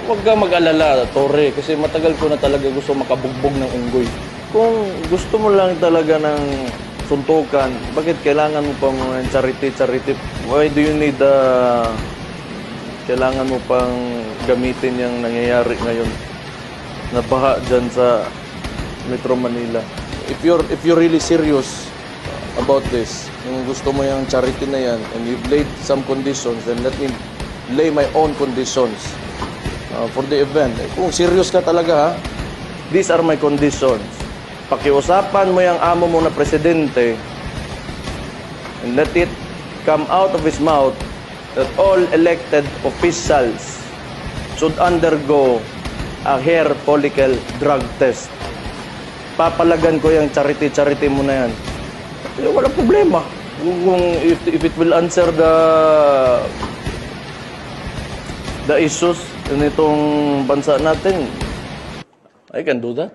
Huwag ka mag-alala, Torre, kasi matagal ko na talaga gusto makabugbog ng unggoy. Kung gusto mo lang talaga ng suntukan, bakit kailangan mo pang charity? Why do you need kailangan mo pang gamitin yung nangyayari ngayon na baha dyan sa Metro Manila? If you're really serious about this, kung gusto mo yung charity na yan, and you've laid some conditions, then let me lay my own conditions for the event. Kung serious ka talaga, ha, These are my conditions. Pakiusapan mo yung amo mo na presidente and let it come out of his mouth that all elected officials should undergo a hair follicle drug test. Papalagan ko yung charity mo na yan. Walang problema. If it will answer the issues nitong bansa natin, I can do that.